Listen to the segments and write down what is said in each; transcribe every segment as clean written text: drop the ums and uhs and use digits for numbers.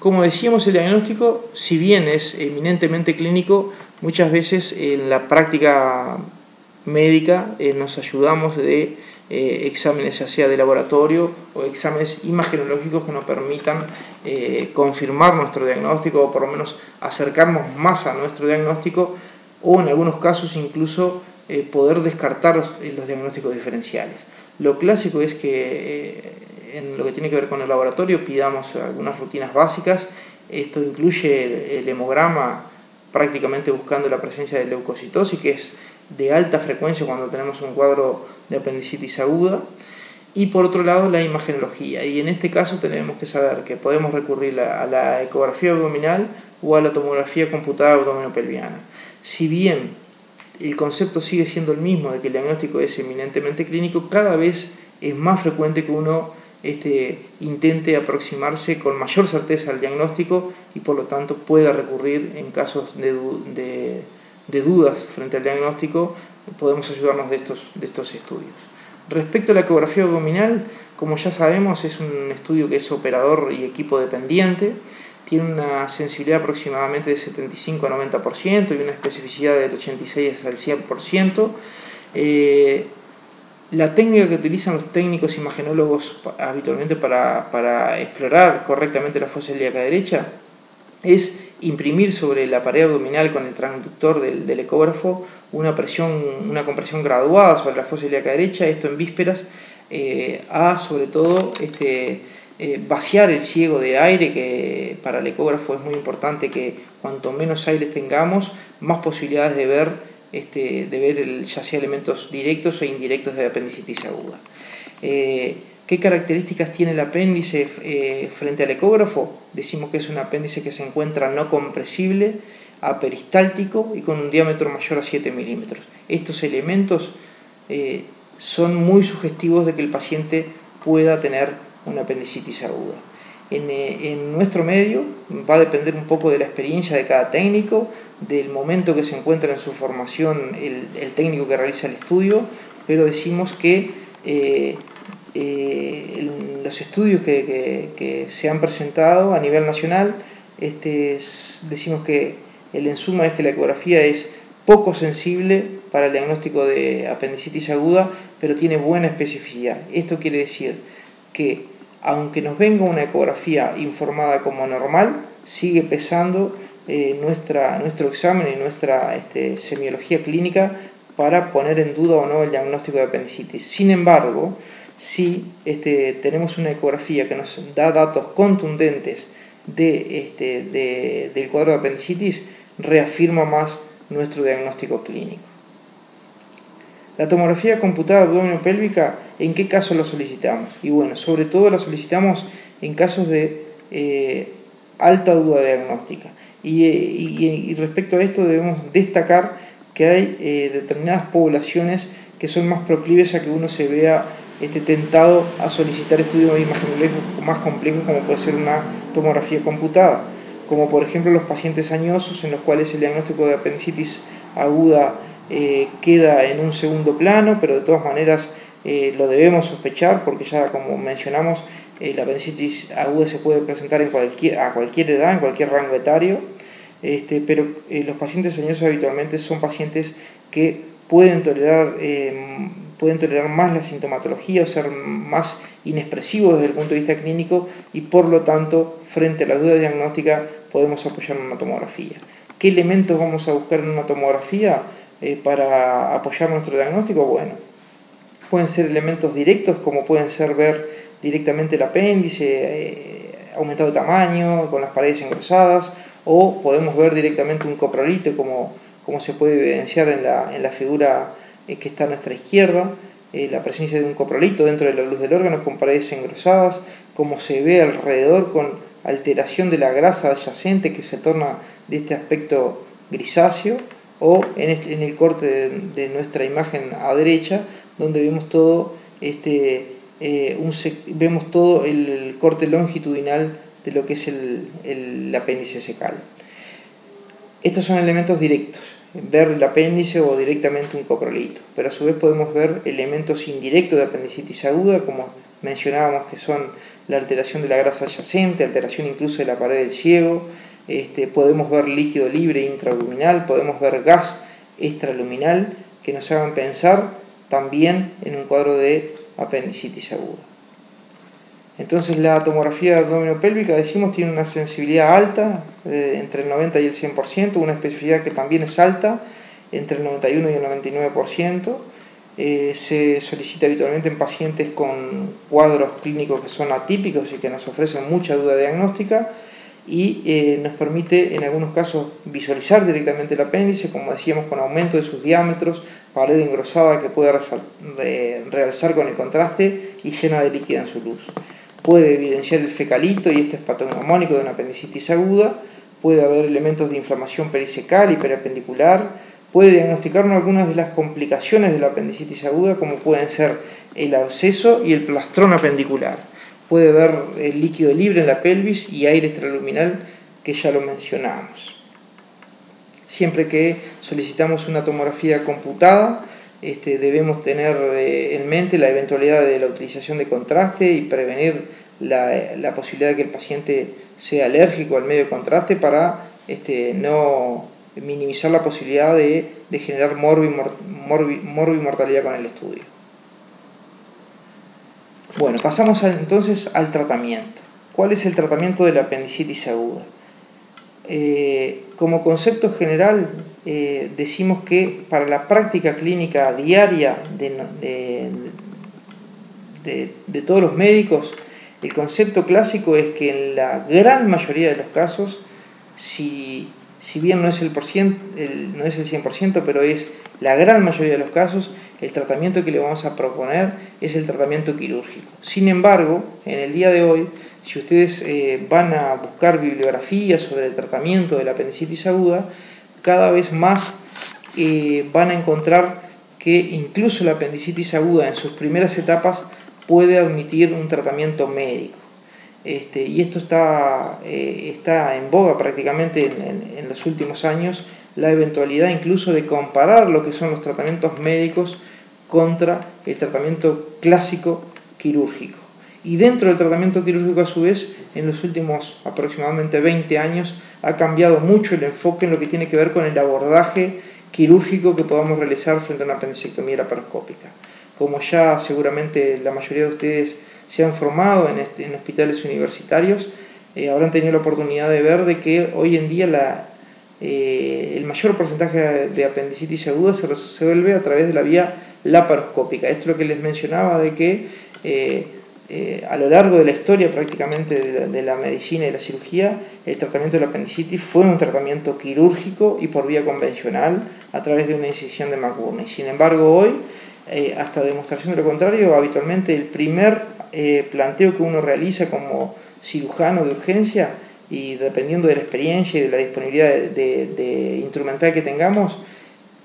Como decíamos, el diagnóstico, si bien es eminentemente clínico, muchas veces en la práctica médica nos ayudamos de exámenes ya sea de laboratorio o exámenes imagenológicos que nos permitan confirmar nuestro diagnóstico o por lo menos acercarnos más a nuestro diagnóstico o en algunos casos incluso poder descartar los diagnósticos diferenciales. Lo clásico es que en lo que tiene que ver con el laboratorio pidamos algunas rutinas básicas. Esto incluye el hemograma, prácticamente buscando la presencia de leucocitosis, que es de alta frecuencia cuando tenemos un cuadro de apendicitis aguda, y por otro lado la imagenología, y en este caso tenemos que saber que podemos recurrir a la ecografía abdominal o a la tomografía computada abdominopelviana. Si bien el concepto sigue siendo el mismo de que el diagnóstico es eminentemente clínico, cada vez es más frecuente que uno intente aproximarse con mayor certeza al diagnóstico y por lo tanto pueda recurrir en casos de dudas frente al diagnóstico. Podemos ayudarnos de estos estudios. Respecto a la ecografía abdominal, como ya sabemos, es un estudio que es operador y equipo dependiente, tiene una sensibilidad aproximadamente de 75 a 90% y una especificidad del 86 al 100%. La técnica que utilizan los técnicos imagenólogos habitualmente para explorar correctamente la fosa ilíaca derecha es imprimir sobre la pared abdominal con el transductor del ecógrafo una compresión graduada sobre la fosa ilíaca derecha, esto en vísperas, sobre todo vaciar el ciego de aire, que para el ecógrafo es muy importante que cuanto menos aire tengamos, más posibilidades de ver ya sea elementos directos o indirectos de apendicitis aguda. ¿Qué características tiene el apéndice frente al ecógrafo? Decimos que es un apéndice que se encuentra no compresible, aperistáltico y con un diámetro mayor a 7 milímetros. Estos elementos son muy sugestivos de que el paciente pueda tener una apendicitis aguda. En nuestro medio va a depender un poco de la experiencia de cada técnico, del momento que se encuentra en su formación el técnico que realiza el estudio, pero decimos que los estudios que se han presentado a nivel nacional, decimos que en suma es que la ecografía es poco sensible para el diagnóstico de apendicitis aguda, pero tiene buena especificidad. Esto quiere decir que aunque nos venga una ecografía informada como normal, sigue pesando nuestro examen y nuestra semiología clínica para poner en duda o no el diagnóstico de apendicitis. Sin embargo, si tenemos una ecografía que nos da datos contundentes del cuadro de apendicitis, reafirma más nuestro diagnóstico clínico. La tomografía computada abdominopélvica, ¿en qué caso la solicitamos? Y bueno, sobre todo la solicitamos en casos de alta duda diagnóstica. Y respecto a esto debemos destacar que hay determinadas poblaciones que son más proclives a que uno se vea tentado a solicitar estudios imagenológicos más complejos, como puede ser una tomografía computada, como por ejemplo los pacientes añosos, en los cuales el diagnóstico de apendicitis aguda queda en un segundo plano, pero de todas maneras lo debemos sospechar, porque ya como mencionamos, la apendicitis aguda se puede presentar a cualquier edad, en cualquier rango etario, pero los pacientes añosos habitualmente son pacientes que pueden tolerar más la sintomatología o ser más inexpresivos desde el punto de vista clínico, y por lo tanto, frente a la duda diagnóstica, podemos apoyar en una tomografía. ¿Qué elementos vamos a buscar en una tomografía para apoyar nuestro diagnóstico? Bueno, pueden ser elementos directos, como pueden ser ver directamente el apéndice aumentado de tamaño, con las paredes engrosadas, o podemos ver directamente un coprolito, como se puede evidenciar en la figura que está a nuestra izquierda, la presencia de un coprolito dentro de la luz del órgano con paredes engrosadas, como se ve alrededor con alteración de la grasa adyacente que se torna de este aspecto grisáceo, o en el corte de nuestra imagen a derecha, donde vemos todo el corte longitudinal de lo que es el apéndice secal. Estos son elementos directos, ver el apéndice o directamente un coprolito, pero a su vez podemos ver elementos indirectos de apendicitis aguda, como mencionábamos, que son la alteración de la grasa adyacente, alteración incluso de la pared del ciego. Podemos ver líquido libre intraabdominal, podemos ver gas extraluminal que nos hagan pensar también en un cuadro de apendicitis aguda. Entonces la tomografía abdominopélvica, decimos, tiene una sensibilidad alta, entre el 90 y el 100%, una especificidad que también es alta, entre el 91 y el 99%. Se solicita habitualmente en pacientes con cuadros clínicos que son atípicos y que nos ofrecen mucha duda diagnóstica, y nos permite en algunos casos visualizar directamente el apéndice, como decíamos, con aumento de sus diámetros, pared engrosada que puede realzar con el contraste y llena de líquida en su luz. Puede evidenciar el fecalito, y esto es patognomónico de una apendicitis aguda. Puede haber elementos de inflamación pericecal y periapendicular. Puede diagnosticarnos algunas de las complicaciones de la apendicitis aguda, como pueden ser el absceso y el plastrón apendicular. Puede haber el líquido libre en la pelvis y aire extraluminal, que ya lo mencionamos. Siempre que solicitamos una tomografía computada, debemos tener en mente la eventualidad de la utilización de contraste y prevenir la posibilidad de que el paciente sea alérgico al medio de contraste para no minimizar la posibilidad de generar morbo y mortalidad con el estudio. Bueno, pasamos entonces al tratamiento. ¿Cuál es el tratamiento de la apendicitis aguda? Como concepto general, decimos que para la práctica clínica diaria de todos los médicos, el concepto clásico es que en la gran mayoría de los casos, si bien no es el 100%, pero es la gran mayoría de los casos, el tratamiento que le vamos a proponer es el tratamiento quirúrgico. Sin embargo, en el día de hoy, si ustedes van a buscar bibliografía sobre el tratamiento de la apendicitis aguda, cada vez más van a encontrar que incluso la apendicitis aguda en sus primeras etapas puede admitir un tratamiento médico. Y esto está en boga prácticamente en los últimos años, la eventualidad incluso de comparar lo que son los tratamientos médicos contra el tratamiento clásico quirúrgico. Y dentro del tratamiento quirúrgico, a su vez, en los últimos aproximadamente 20 años ha cambiado mucho el enfoque en lo que tiene que ver con el abordaje quirúrgico que podamos realizar frente a una apendicectomía laparoscópica. Como ya seguramente la mayoría de ustedes se han formado en hospitales universitarios, habrán tenido la oportunidad de ver de que hoy en día el mayor porcentaje de apendicitis aguda se resuelve a través de la vía laparoscópica. Esto es lo que les mencionaba, de que a lo largo de la historia prácticamente de la medicina y la cirugía, el tratamiento de la apendicitis fue un tratamiento quirúrgico y por vía convencional a través de una incisión de McBurney. Sin embargo, hoy, hasta demostración de lo contrario, habitualmente el primer planteo que uno realiza como cirujano de urgencia, y dependiendo de la experiencia y de la disponibilidad de instrumental que tengamos,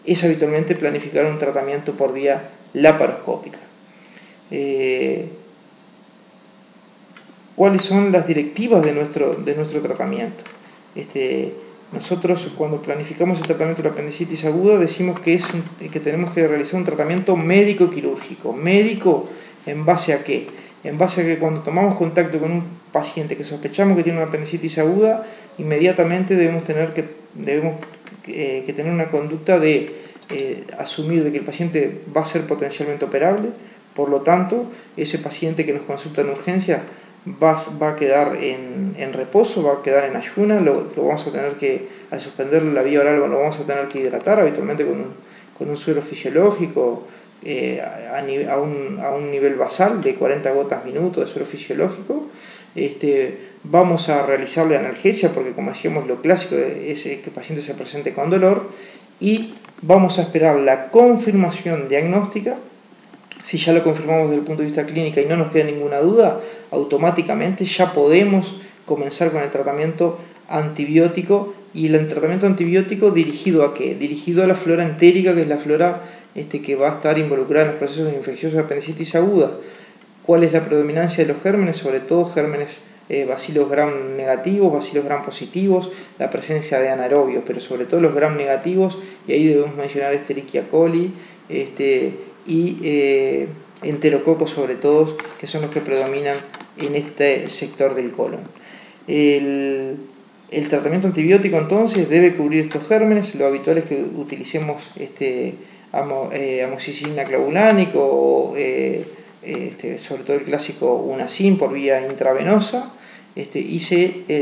es habitualmente planificar un tratamiento por vía laparoscópica. ¿Cuáles son las directivas de nuestro tratamiento? Nosotros, cuando planificamos el tratamiento de la apendicitis aguda, decimos que tenemos que realizar un tratamiento médico-quirúrgico. ¿Médico en base a qué? En base a que cuando tomamos contacto con un paciente que sospechamos que tiene una apendicitis aguda, inmediatamente debemos tener una conducta de asumir de que el paciente va a ser potencialmente operable. Por lo tanto, ese paciente que nos consulta en urgencia va a quedar en reposo, va a quedar en ayuna, lo vamos a tener que, al suspenderle la vía oral, lo vamos a tener que hidratar habitualmente con un suero fisiológico a un nivel basal de 40 gotas minuto de suero fisiológico. Vamos a realizarle analgesia, porque como decíamos, lo clásico es que el paciente se presente con dolor, y vamos a esperar la confirmación diagnóstica. Si ya lo confirmamos desde el punto de vista clínico y no nos queda ninguna duda, automáticamente ya podemos comenzar con el tratamiento antibiótico. ¿Y el tratamiento antibiótico dirigido a qué? Dirigido a la flora entérica, que es la flora que va a estar involucrada en los procesos infecciosos de apendicitis aguda. ¿Cuál es la predominancia de los gérmenes? Sobre todo gérmenes bacilos gram negativos, bacilos gram positivos, la presencia de anaerobios, pero sobre todo los gram negativos, y ahí debemos mencionar Escherichia coli y enterococos sobre todo, que son los que predominan en este sector del colon. El tratamiento antibiótico entonces debe cubrir estos gérmenes. Lo habitual es que utilicemos amoxicilina clavulánico o sobre todo el clásico Unacin por vía intravenosa, y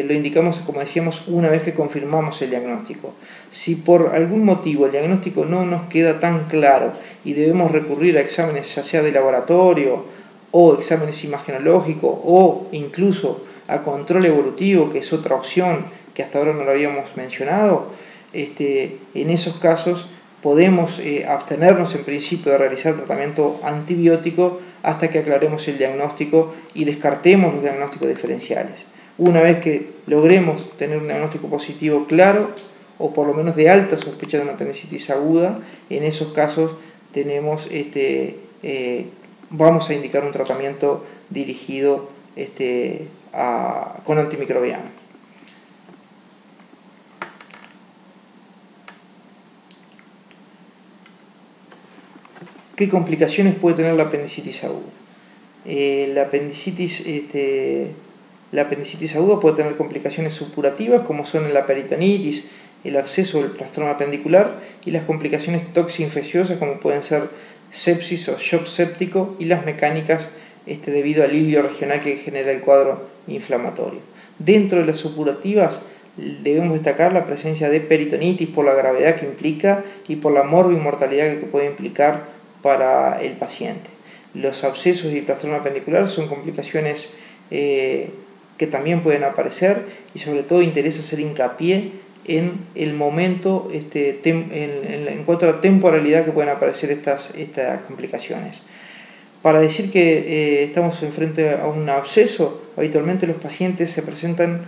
lo indicamos, como decíamos, una vez que confirmamos el diagnóstico. Si por algún motivo el diagnóstico no nos queda tan claro y debemos recurrir a exámenes ya sea de laboratorio o exámenes imagenológicos o incluso a control evolutivo, que es otra opción que hasta ahora no lo habíamos mencionado, en esos casos podemos abstenernos en principio de realizar tratamiento antibiótico hasta que aclaremos el diagnóstico y descartemos los diagnósticos diferenciales. Una vez que logremos tener un diagnóstico positivo claro, o por lo menos de alta sospecha de una apendicitis aguda, en esos casos vamos a indicar un tratamiento dirigido con antimicrobiano. ¿Qué complicaciones puede tener la apendicitis aguda? La apendicitis aguda puede tener complicaciones supurativas como son la peritonitis, el absceso del plastroma apendicular y las complicaciones toxinfecciosas como pueden ser sepsis o shock séptico y las mecánicas debido al hilio regional que genera el cuadro inflamatorio. Dentro de las supurativas debemos destacar la presencia de peritonitis por la gravedad que implica y por la morbimortalidad que puede implicar para el paciente. Los abscesos y plastroma apendicular son complicaciones que también pueden aparecer y sobre todo interesa hacer hincapié en el momento, en cuanto a la temporalidad que pueden aparecer estas complicaciones. Para decir que estamos enfrente a un absceso, habitualmente los pacientes se presentan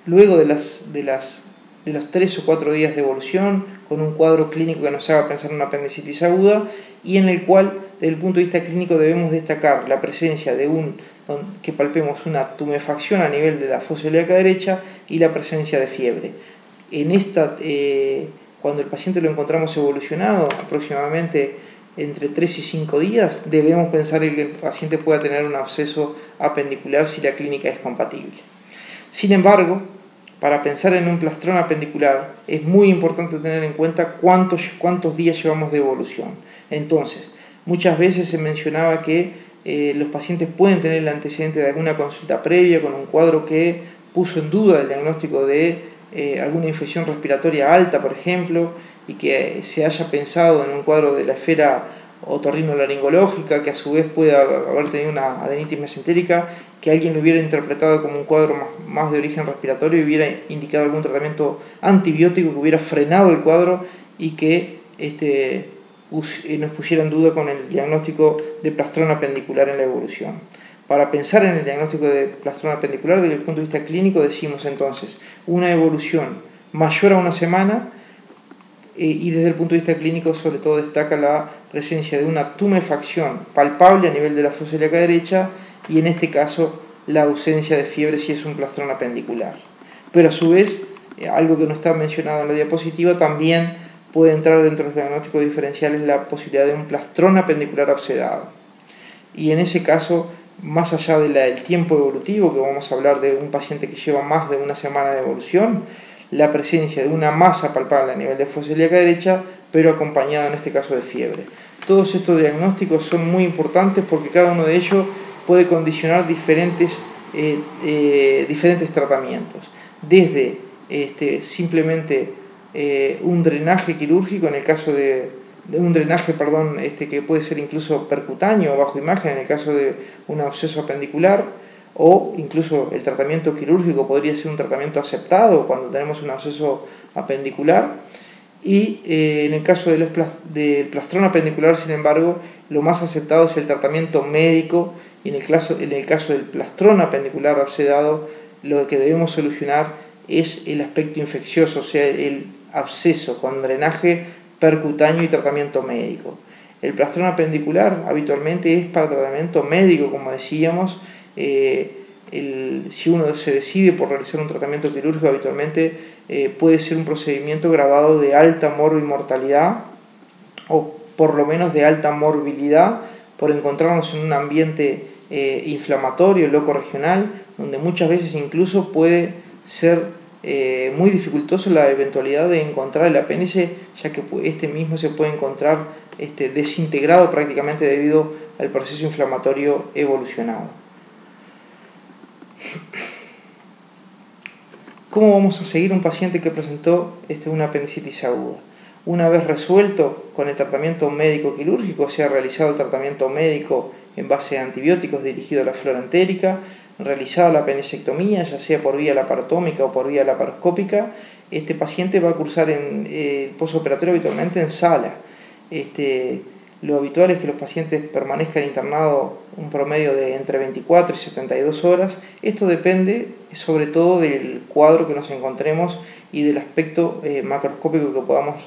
luego de los 3 o 4 días de evolución, con un cuadro clínico que nos haga pensar en una apendicitis aguda y en el cual, desde el punto de vista clínico, debemos destacar la presencia de que palpemos una tumefacción a nivel de la fosa ilíaca derecha y la presencia de fiebre. Cuando el paciente lo encontramos evolucionado, aproximadamente entre 3 y 5 días, debemos pensar en que el paciente pueda tener un absceso apendicular si la clínica es compatible. Sin embargo, para pensar en un plastrón apendicular es muy importante tener en cuenta cuántos días llevamos de evolución. Entonces, muchas veces se mencionaba que los pacientes pueden tener el antecedente de alguna consulta previa con un cuadro que puso en duda el diagnóstico de alguna infección respiratoria alta, por ejemplo, y que se haya pensado en un cuadro de la esfera otorrinolaringológica, que a su vez puede haber tenido una adenitis mesentérica, que alguien lo hubiera interpretado como un cuadro más de origen respiratorio y hubiera indicado algún tratamiento antibiótico que hubiera frenado el cuadro y que nos pusiera en duda con el diagnóstico de plastrón apendicular en la evolución. Para pensar en el diagnóstico de plastrón apendicular desde el punto de vista clínico decimos entonces una evolución mayor a una semana y desde el punto de vista clínico sobre todo destaca la presencia de una tumefacción palpable a nivel de la fosa ilíaca derecha y en este caso la ausencia de fiebre si es un plastrón apendicular. Pero a su vez, algo que no está mencionado en la diapositiva, también puede entrar dentro de los diagnósticos diferenciales la posibilidad de un plastrón apendicular abscedado. Y en ese caso, más allá del tiempo evolutivo, que vamos a hablar de un paciente que lleva más de una semana de evolución, la presencia de una masa palpable a nivel de fosa ilíaca derecha, pero acompañada en este caso de fiebre. Todos estos diagnósticos son muy importantes porque cada uno de ellos puede condicionar diferentes tratamientos. Desde simplemente un drenaje quirúrgico, en el caso de un drenaje, que puede ser incluso percutáneo o bajo imagen en el caso de un absceso apendicular, o incluso el tratamiento quirúrgico podría ser un tratamiento aceptado cuando tenemos un absceso apendicular. Y en el caso del plastrón apendicular, sin embargo, lo más aceptado es el tratamiento médico y en el caso del plastrón apendicular abscedado, lo que debemos solucionar es el aspecto infeccioso, o sea, el absceso con drenaje percutáneo y tratamiento médico. El plastrón apendicular habitualmente es para tratamiento médico, como decíamos. Si uno se decide por realizar un tratamiento quirúrgico, habitualmente puede ser un procedimiento gravado de alta morbimortalidad o por lo menos de alta morbilidad por encontrarnos en un ambiente inflamatorio locorregional, donde muchas veces incluso puede ser muy dificultoso la eventualidad de encontrar el apéndice, ya que este mismo se puede encontrar desintegrado prácticamente debido al proceso inflamatorio evolucionado. ¿Cómo vamos a seguir un paciente que presentó una apendicitis aguda? Una vez resuelto con el tratamiento médico quirúrgico, se ha realizado el tratamiento médico en base a antibióticos dirigido a la flora entérica, realizada la apendicectomía, ya sea por vía laparotómica o por vía laparoscópica, este paciente va a cursar en posoperatorio habitualmente en sala. Lo habitual es que los pacientes permanezcan internados un promedio de entre 24 y 72 horas. Esto depende sobre todo del cuadro que nos encontremos y del aspecto macroscópico que podamos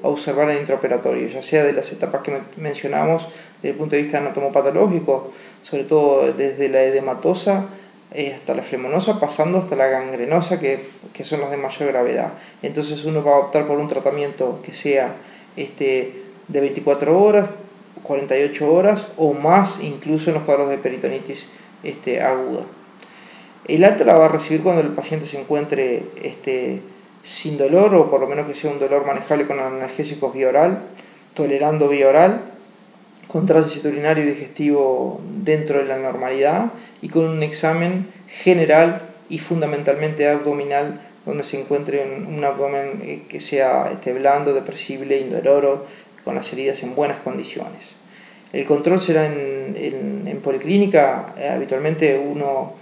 observar en intraoperatorio, ya sea de las etapas que mencionamos desde el punto de vista anatomopatológico, sobre todo desde la edematosa hasta la flemonosa, pasando hasta la gangrenosa, que son las de mayor gravedad. Entonces uno va a optar por un tratamiento que sea de 24 horas, 48 horas o más, incluso en los cuadros de peritonitis aguda. El alta la va a recibir cuando el paciente se encuentre sin dolor, o por lo menos que sea un dolor manejable con analgésicos vía oral, tolerando vía oral, con tránsito urinario y digestivo dentro de la normalidad y con un examen general y fundamentalmente abdominal, donde se encuentre un abdomen que sea blando, depresible, indoloro, con las heridas en buenas condiciones. El control será en policlínica. Habitualmente uno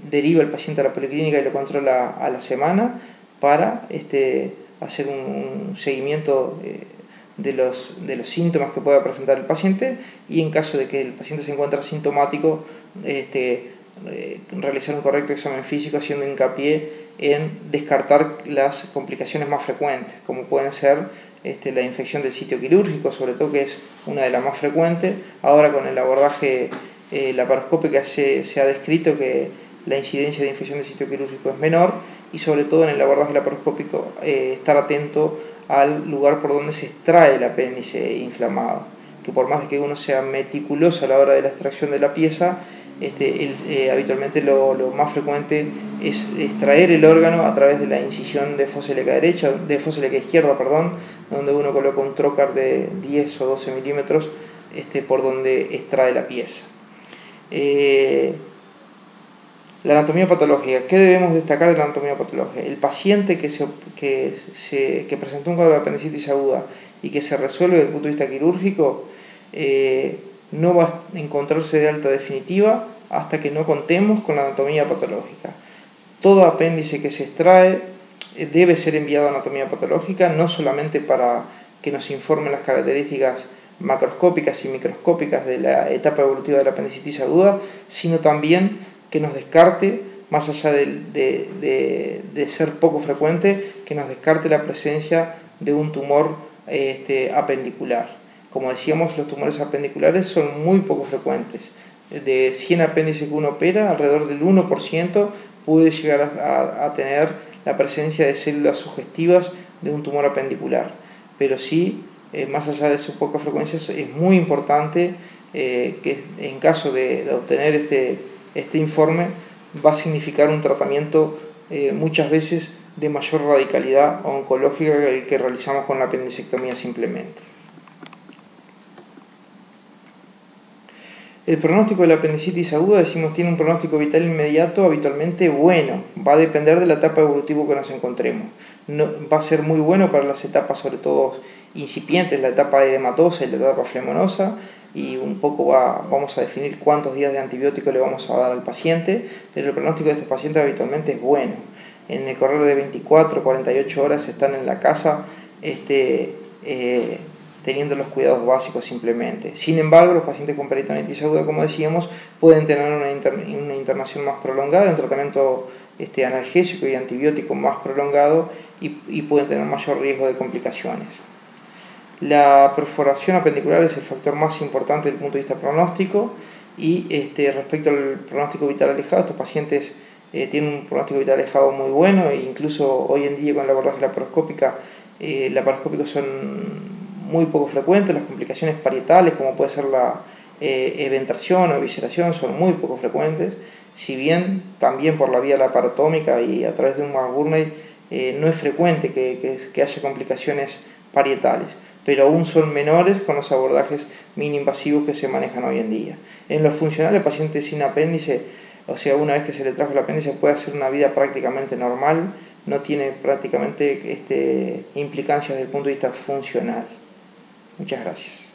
deriva el paciente a la policlínica y lo controla a la semana para hacer un seguimiento de los síntomas que pueda presentar el paciente, y en caso de que el paciente se encuentre asintomático, realizar un correcto examen físico, haciendo hincapié en descartar las complicaciones más frecuentes, como pueden ser la infección del sitio quirúrgico, sobre todo, que es una de las más frecuentes. Ahora con el abordaje laparoscópico se ha descrito que la incidencia de infección del sitio quirúrgico es menor, y sobre todo en el abordaje laparoscópico estar atento al lugar por donde se extrae el apéndice inflamado, que por más que uno sea meticuloso a la hora de la extracción de la pieza, habitualmente lo más frecuente es extraer el órgano a través de la incisión de fosa ilíaca izquierda, donde uno coloca un trocar de 10 o 12 milímetros por donde extrae la pieza. La anatomía patológica. ¿Qué debemos destacar de la anatomía patológica? El paciente que presentó un cuadro de apendicitis aguda y que se resuelve desde el punto de vista quirúrgico, no va a encontrarse de alta definitiva hasta que no contemos con la anatomía patológica. Todo apéndice que se extrae debe ser enviado a anatomía patológica, no solamente para que nos informe las características macroscópicas y microscópicas de la etapa evolutiva de la apendicitis aguda, sino también que nos descarte, más allá de ser poco frecuente, que nos descarte la presencia de un tumor apendicular. Como decíamos, los tumores apendiculares son muy poco frecuentes. De 100 apéndices que uno opera, alrededor del 1% puede llegar a tener la presencia de células sugestivas de un tumor apendicular. Pero sí, más allá de su poca frecuencia, es muy importante que en caso de obtener este informe, va a significar un tratamiento muchas veces de mayor radicalidad oncológica que el que realizamos con la apendicectomía simplemente. El pronóstico de la apendicitis aguda, decimos, tiene un pronóstico vital inmediato habitualmente bueno. Va a depender de la etapa evolutiva que nos encontremos. Va a ser muy bueno para las etapas, sobre todo incipientes, la etapa edematosa y la etapa flemonosa, y un poco vamos a definir cuántos días de antibiótico le vamos a dar al paciente, pero el pronóstico de estos pacientes habitualmente es bueno. En el correr de 24 o 48 horas están en la casa teniendo los cuidados básicos simplemente. Sin embargo, los pacientes con peritonitis aguda, como decíamos, pueden tener una internación más prolongada, un tratamiento analgésico y antibiótico más prolongado, y pueden tener mayor riesgo de complicaciones. La perforación apendicular es el factor más importante desde el punto de vista pronóstico, y respecto al pronóstico vital alejado, estos pacientes tienen un pronóstico vital alejado muy bueno, e incluso hoy en día con el abordaje laparoscópico son muy poco frecuentes. Las complicaciones parietales, como puede ser la eventración o evisceración, son muy poco frecuentes, si bien también por la vía laparotómica y a través de un McGurney no es frecuente que haya complicaciones parietales, pero aún son menores con los abordajes mini-invasivos que se manejan hoy en día. En lo funcional, el paciente sin apéndice, o sea, una vez que se le trajo el apéndice, puede hacer una vida prácticamente normal, no tiene prácticamente implicancias desde el punto de vista funcional. Muchas gracias.